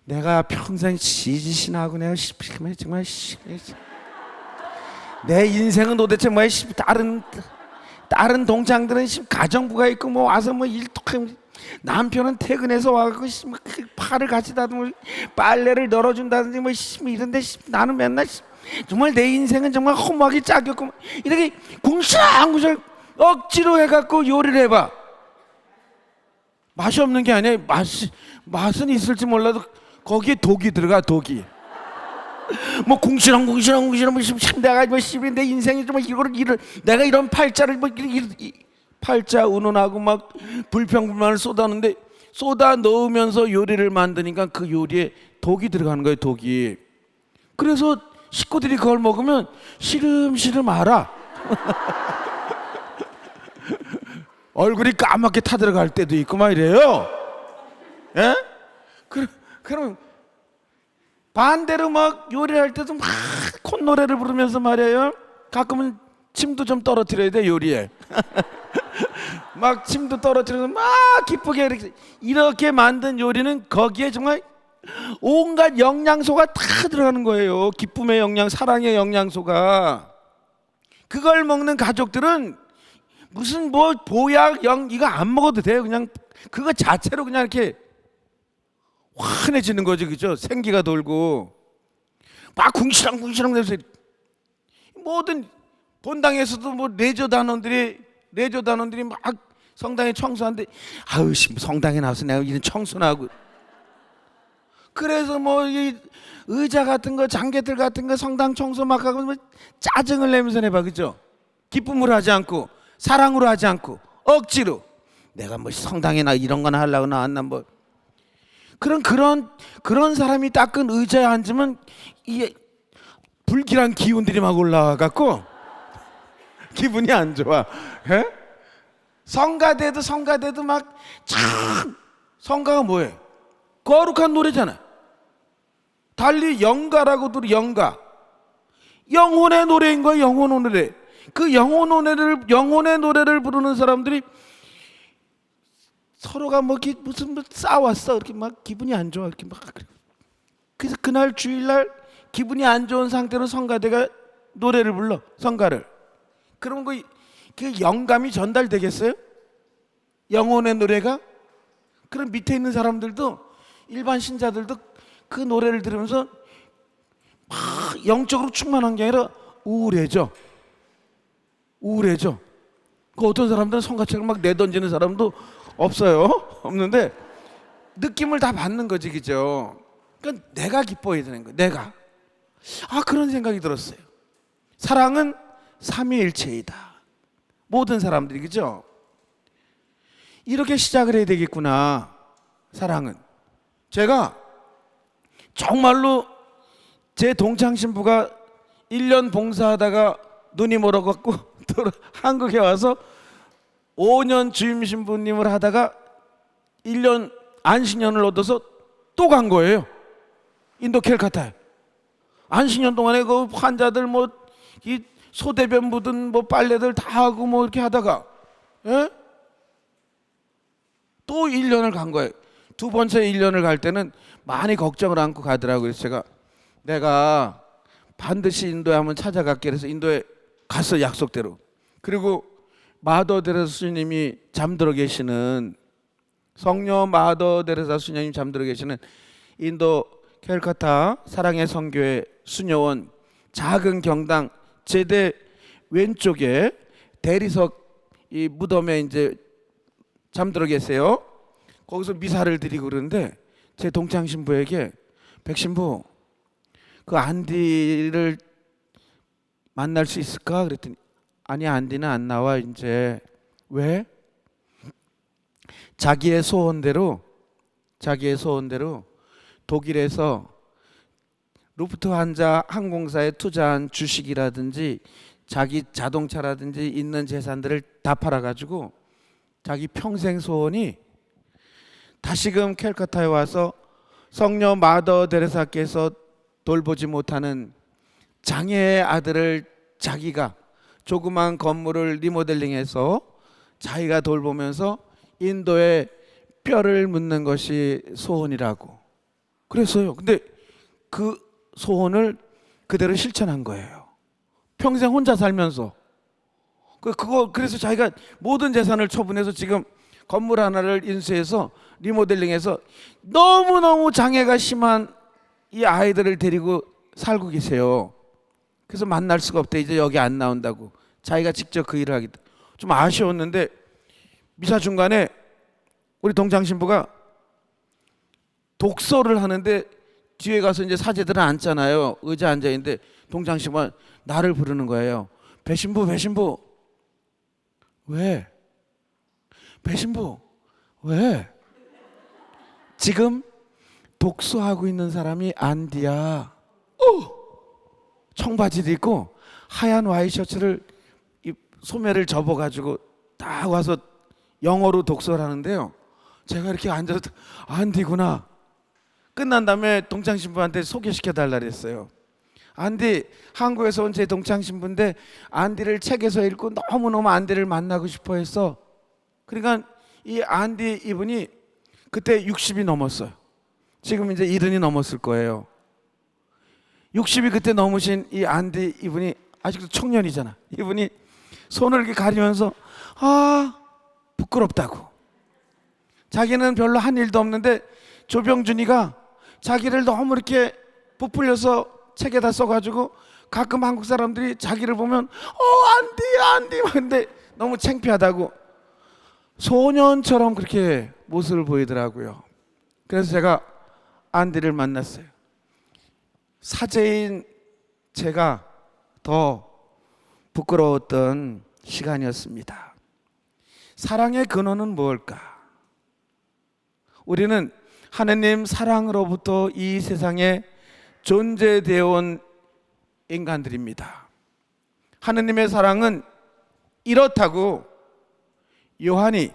내가 평생 지짓이나 하고 내가 정말 내 인생은 도대체 뭐야? 다른 동창들은 가정부가 있고 뭐 와서 뭐 일도 남편은 퇴근해서 와갖고 팔을 같이 다듬고 빨래를 널어준다든지 뭐 이런데 나는 맨날 정말 내 인생은 정말 허무하게 짜겼고 이렇게 궁시렁궁시렁 억지로 해갖고 요리를 해봐. 맛이 없는 게 아니야. 맛은 있을지 몰라도 거기에 독이 들어가. 독이 뭐 궁시렁궁시렁 뭐 내가 뭐 내 인생이 정말 이걸 내가 이런 팔자를 뭐 팔자 운운하고 막 불평불만을 쏟아는데 쏟아 넣으면서 요리를 만드니까 그 요리에 독이 들어가는 거예요. 독이. 그래서 식구들이 그걸 먹으면 시름시름 알아. 얼굴이 까맣게 타들어갈 때도 있고 막 이래요. 예? 그럼 반대로 막 요리할 때도 막 콧노래를 부르면서 말이에요. 가끔은 침도 좀 떨어뜨려야 돼 요리에. 막 침도 떨어뜨려서 막 기쁘게 이렇게 만든 요리는 거기에 정말 온갖 영양소가 다 들어가는 거예요. 기쁨의 영양, 사랑의 영양소가. 그걸 먹는 가족들은 무슨 뭐 보약 이거 안 먹어도 돼요. 그냥 그거 자체로 그냥 이렇게 환해지는 거죠, 그죠? 생기가 돌고 막 궁시렁궁시렁 대면서 모든 본당에서도 뭐 레저 단원들이 막 성당에 청소하는데 아우 성당에 나와서 내가 이런 청소나 하고 그래서 뭐 이 의자 같은 거 장개들 같은 거 성당 청소 막 하고 뭐 짜증을 내면서 해봐, 그죠? 기쁨으로 하지 않고 사랑으로 하지 않고 억지로 내가 뭐 성당에 나 이런 거나 하려고 나왔나 뭐 그런 사람이 닦은 의자에 앉으면 이 불길한 기운들이 막 올라와갖고 기분이 안 좋아. 에? 성가대도 막 참 성가가 뭐예요? 거룩한 노래잖아. 달리 영가라고도 영가 영혼의 노래인 거야. 영혼의 노래. 그 영혼의 노래를 부르는 사람들이 서로가 뭐 무슨 싸웠어 이렇게 막 기분이 안 좋아 이렇게 막 그래서 그날 주일날 기분이 안 좋은 상태로 성가대가 노래를 불러 성가를. 그러면 그 영감이 전달되겠어요? 영혼의 노래가? 그럼 밑에 있는 사람들도 일반 신자들도 그 노래를 들으면서 막 영적으로 충만한 게 아니라 우울해져. 그 어떤 사람들은 성가책을 막 내던지는 사람도 없어요. 없는데 느낌을 다 받는 거지, 그죠? 그러니까 내가 기뻐해야 되는 거야. 내가. 그런 생각이 들었어요. 사랑은 삼위일체이다. 모든 사람들이, 그죠? 이렇게 시작을 해야 되겠구나. 사랑은. 제가 정말로 제 동창 신부가 1년 봉사하다가 눈이 멀어갖고 한국에 와서 5년 주임 신부님을 하다가 1년 안식년을 얻어서 또 간 거예요. 인도 캘카타에. 안식년 동안에 그 환자들 뭐 이 소대변 묻은 뭐 빨래들 다 하고 뭐 이렇게 하다가 또 1년을 간 거예요. 두 번째 1년을 갈 때는 많이 걱정을 안고 가더라고요. 그래서 내가 반드시 인도에 한번 찾아갈게. 그래서 인도에 갔어, 약속대로. 그리고 마더 데레사 스님이 잠들어 계시는 성녀 마더 데레사 스님이 잠들어 계시는 인도 캘카타 사랑의 성교회 수녀원 작은 경당 제대 왼쪽에 대리석 이 무덤에 이제 잠들어 계세요. 거기서 미사를 드리고 그러는데 제 동창 신부에게 백신부 그 안디를 만날 수 있을까? 그랬더니 아니 안디는 안 나와 이제. 왜? 자기의 소원대로 독일에서 루프트한자 항공사에 투자한 주식이라든지 자기 자동차라든지 있는 재산들을 다 팔아가지고 자기 평생 소원이 다시금 캘커타에 와서 성녀 마더 데레사께서 돌보지 못하는 장애의 아들을 자기가 조그만 건물을 리모델링해서 자기가 돌보면서 인도에 뼈를 묻는 것이 소원이라고 그랬어요. 근데 그 소원을 그대로 실천한 거예요. 평생 혼자 살면서 그래서 자기가 모든 재산을 처분해서 지금 건물 하나를 인수해서 리모델링해서 너무너무 장애가 심한 이 아이들을 데리고 살고 계세요. 그래서 만날 수가 없대. 이제 여기 안 나온다고. 자기가 직접 그 일을 하겠다. 좀 아쉬웠는데 미사 중간에 우리 동장 신부가 독서를 하는데 뒤에 가서 이제 사제들은 앉잖아요. 의자 앉아 있는데 동장 신부가 나를 부르는 거예요. 배신부. 왜? 배신부. 왜? 지금 독서하고 있는 사람이 안디야. 청바지도 입고 하얀 와이셔츠를 소매를 접어가지고 딱 와서 영어로 독서를 하는데요. 제가 이렇게 앉아서 안디구나. 끝난 다음에 동창 신부한테 소개시켜 달라 그랬어요. 안디, 한국에서 온 제 동창 신부인데 안디를 책에서 읽고 너무너무 안디를 만나고 싶어 했어. 그러니까 이 안디 이분이 그때 60이 넘었어요. 지금 이제 70이 넘었을 거예요. 60이 그때 넘으신 이 안디 이분이 아직도 청년이잖아. 이분이 손을 이렇게 가리면서 부끄럽다고. 자기는 별로 한 일도 없는데 조병준이가 자기를 너무 이렇게 부풀려서 책에다 써가지고 가끔 한국 사람들이 자기를 보면 안디 근데 너무 창피하다고 소년처럼 그렇게 모습을 보이더라고요. 그래서 제가 안디를 만났어요. 사제인 제가 더 부끄러웠던 시간이었습니다. 사랑의 근원은 무엇일까? 우리는 하느님 사랑으로부터 이 세상에 존재되어 온 인간들입니다. 하느님의 사랑은 이렇다고 요한이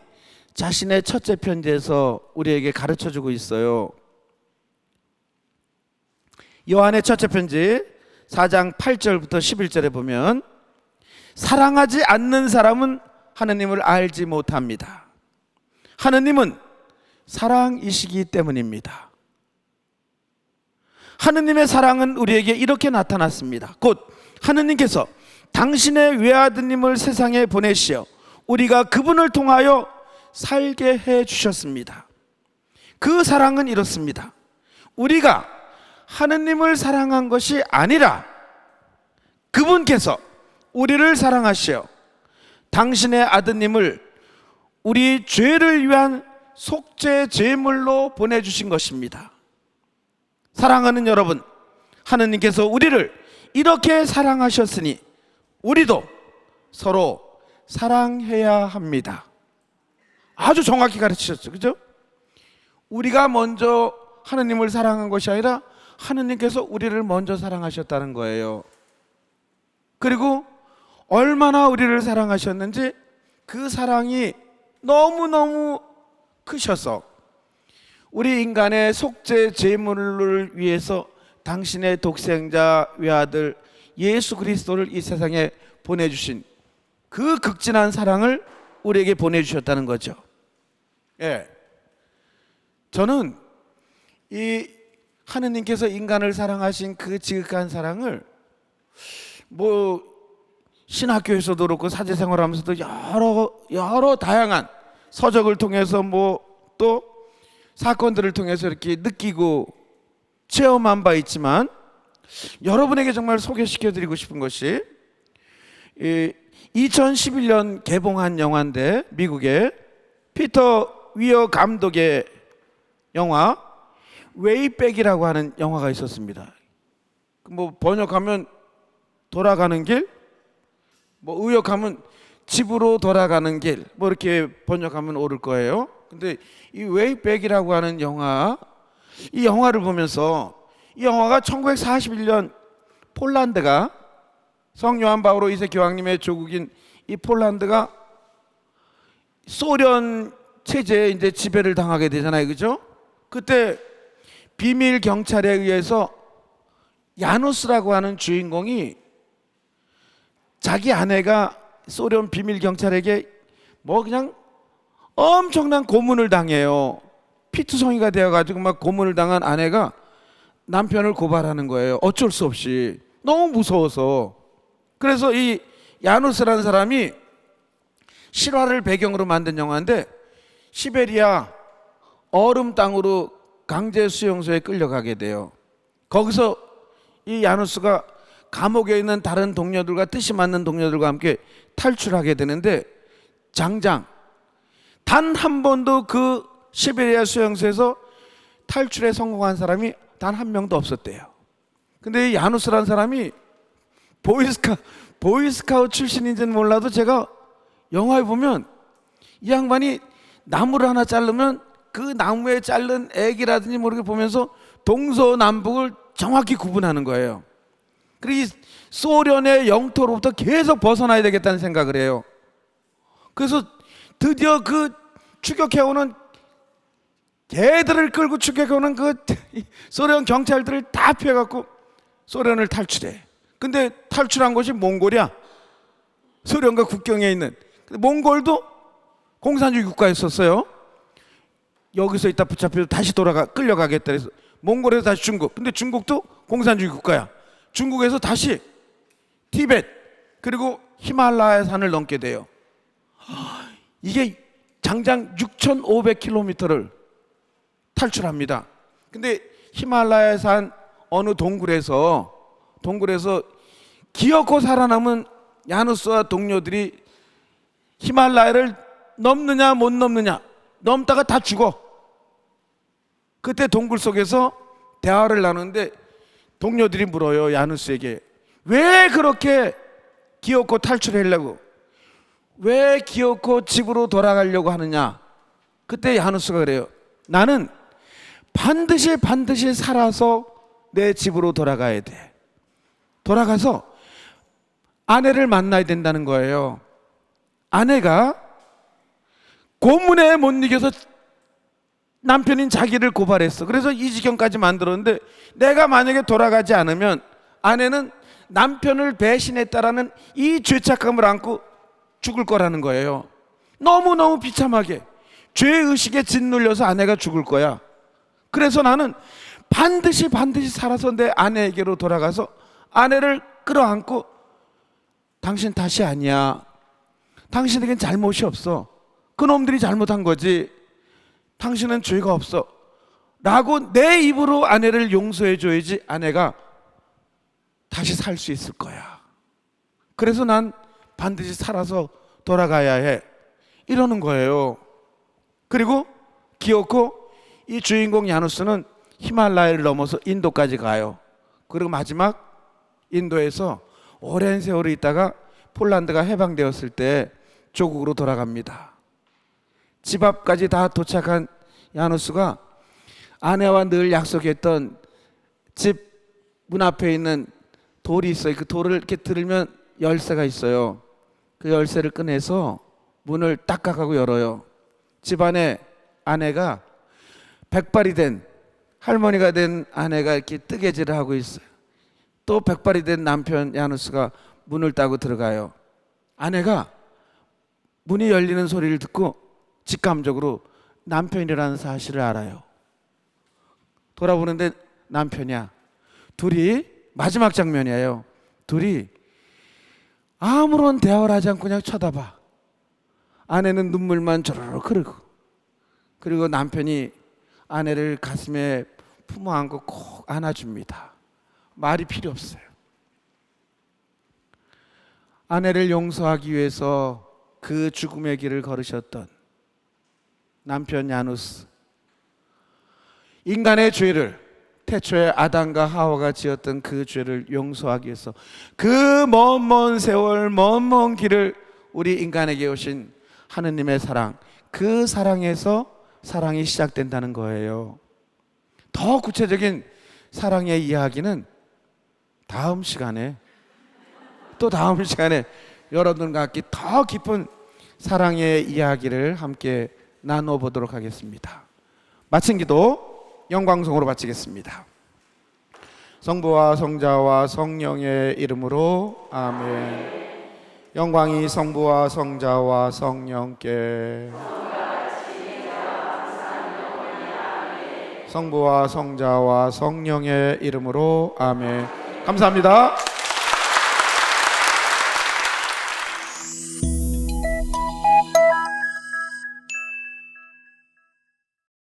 자신의 첫째 편지에서 우리에게 가르쳐주고 있어요. 요한의 첫째 편지 4장 8절부터 11절에 보면 사랑하지 않는 사람은 하느님을 알지 못합니다. 하느님은 사랑이시기 때문입니다. 하느님의 사랑은 우리에게 이렇게 나타났습니다. 곧 하느님께서 당신의 외아드님을 세상에 보내시어 우리가 그분을 통하여 살게 해 주셨습니다. 그 사랑은 이렇습니다. 우리가 하느님을 사랑한 것이 아니라 그분께서 우리를 사랑하시어 당신의 아드님을 우리 죄를 위한 속죄 제물로 보내주신 것입니다. 사랑하는 여러분, 하느님께서 우리를 이렇게 사랑하셨으니 우리도 서로 사랑해야 합니다. 아주 정확히 가르치셨죠. 그죠? 우리가 먼저 하느님을 사랑한 것이 아니라 하느님께서 우리를 먼저 사랑하셨다는 거예요. 그리고 얼마나 우리를 사랑하셨는지 그 사랑이 너무너무 크셔서 우리 인간의 속죄 제물을 위해서 당신의 독생자 외아들 예수 그리스도를 이 세상에 보내주신 그 극진한 사랑을 우리에게 보내주셨다는 거죠. 예, 저는 이 하느님께서 인간을 사랑하신 그 지극한 사랑을 신학교에서도 그렇고 사제생활하면서도 여러 다양한 서적을 통해서 또 사건들을 통해서 이렇게 느끼고 체험한 바 있지만 여러분에게 정말 소개시켜드리고 싶은 것이 2011년 개봉한 영화인데 미국의 피터 위어 감독의 영화 웨이백이라고 하는 영화가 있었습니다. 번역하면 돌아가는 길, 의역하면 집으로 돌아가는 길, 이렇게 번역하면 옳을 거예요. 근데 이 웨이백이라고 하는 영화, 이 영화를 보면서 이 영화가 1941년 폴란드가 성 요한 바오로 2세 교황님의 조국인 이 폴란드가 소련 체제에 이제 지배를 당하게 되잖아요. 그죠? 그때 비밀 경찰에 의해서 야누스라고 하는 주인공이 자기 아내가 소련 비밀 경찰에게 그냥 엄청난 고문을 당해요. 피투성이가 되어가지고 막 고문을 당한 아내가 남편을 고발하는 거예요. 어쩔 수 없이 너무 무서워서. 그래서 이 야누스라는 사람이 실화를 배경으로 만든 영화인데, 시베리아 얼음 땅으로 강제 수용소에 끌려가게 돼요. 거기서 이 야누스가 감옥에 있는 다른 동료들과, 뜻이 맞는 동료들과 함께 탈출하게 되는데, 장장 단 한 번도 그 시베리아 수용소에서 탈출에 성공한 사람이 단 한 명도 없었대요. 근데 이 야누스라는 사람이 보이스카우트 출신인지는 몰라도, 제가 영화에 보면 이 양반이 나무를 하나 자르면 그 나무에 자른 액이라든지 모르게 보면서 동서남북을 정확히 구분하는 거예요. 그리고 이 소련의 영토로부터 계속 벗어나야 되겠다는 생각을 해요. 그래서 드디어 그 추격해오는, 개들을 끌고 추격해오는 그 소련 경찰들을 다 피해갖고 소련을 탈출해. 근데 탈출한 곳이 몽골이야. 소련과 국경에 있는. 근데 몽골도 공산주의 국가였었어요. 여기서 있다 붙잡혀서 다시 끌려가겠다 그래서 몽골에서 다시 중국. 근데 중국도 공산주의 국가야. 중국에서 다시 티베트, 그리고 히말라야 산을 넘게 돼요. 이게 장장 6,500km를 탈출합니다. 근데 히말라야 산 어느 동굴에서 기어코 살아남은 야누스와 동료들이 히말라야를 넘느냐 못 넘느냐, 넘다가 다 죽어. 그때 동굴 속에서 대화를 나누는데 동료들이 물어요, 야누스에게. 왜 그렇게 기어코 탈출하려고, 왜 기어코 집으로 돌아가려고 하느냐. 그때 야누스가 그래요. 나는 반드시 살아서 내 집으로 돌아가야 돼. 돌아가서 아내를 만나야 된다는 거예요. 아내가 고문에 못 이겨서 남편인 자기를 고발했어. 그래서 이 지경까지 만들었는데, 내가 만약에 돌아가지 않으면 아내는 남편을 배신했다라는 이 죄책감을 안고 죽을 거라는 거예요. 너무너무 비참하게 죄의식에 짓눌려서 아내가 죽을 거야. 그래서 나는 반드시 살아서 내 아내에게로 돌아가서 아내를 끌어안고, 당신 탓이 아니야, 당신에겐 잘못이 없어, 그놈들이 잘못한 거지, 당신은 죄가 없어 라고 내 입으로 아내를 용서해 줘야지 아내가 다시 살 수 있을 거야. 그래서 난 반드시 살아서 돌아가야 해, 이러는 거예요. 그리고 기어코 이 주인공 야누스는 히말라야를 넘어서 인도까지 가요. 그리고 마지막 인도에서 오랜 세월을 있다가 폴란드가 해방되었을 때 조국으로 돌아갑니다. 집 앞까지 다 도착한 야누스가 아내와 늘 약속했던 집 문 앞에 있는 돌이 있어요. 그 돌을 이렇게 들으면 열쇠가 있어요. 그 열쇠를 꺼내서 문을 딱딱하고 열어요. 집안에 아내가, 백발이 된 할머니가 된 아내가 이렇게 뜨개질을 하고 있어요. 또 백발이 된 남편 야누스가 문을 따고 들어가요. 아내가 문이 열리는 소리를 듣고 직감적으로 남편이라는 사실을 알아요. 돌아보는데 남편이야. 둘이, 마지막 장면이에요. 둘이 아무런 대화를 하지 않고 그냥 쳐다봐. 아내는 눈물만 저러르 흐르고, 그리고 남편이 아내를 가슴에 품어 안고 꼭 안아줍니다. 말이 필요 없어요. 아내를 용서하기 위해서 그 죽음의 길을 걸으셨던 남편 야누스, 인간의 죄를, 태초에 아담과 하와가 지었던 그 죄를 용서하기 위해서 그 먼 세월, 먼 길을 우리 인간에게 오신 하느님의 사랑, 그 사랑에서 사랑이 시작된다는 거예요. 더 구체적인 사랑의 이야기는 다음 시간에, 또 다음 시간에 여러분과 함께 더 깊은 사랑의 이야기를 함께 나눠보도록 하겠습니다. 마친 기도 영광송으로 바치겠습니다. 성부와 성자와 성령의 이름으로 아멘. 영광이 성부와 성자와 성령께, 성부와 성자와 성령의 이름으로 아멘. 감사합니다.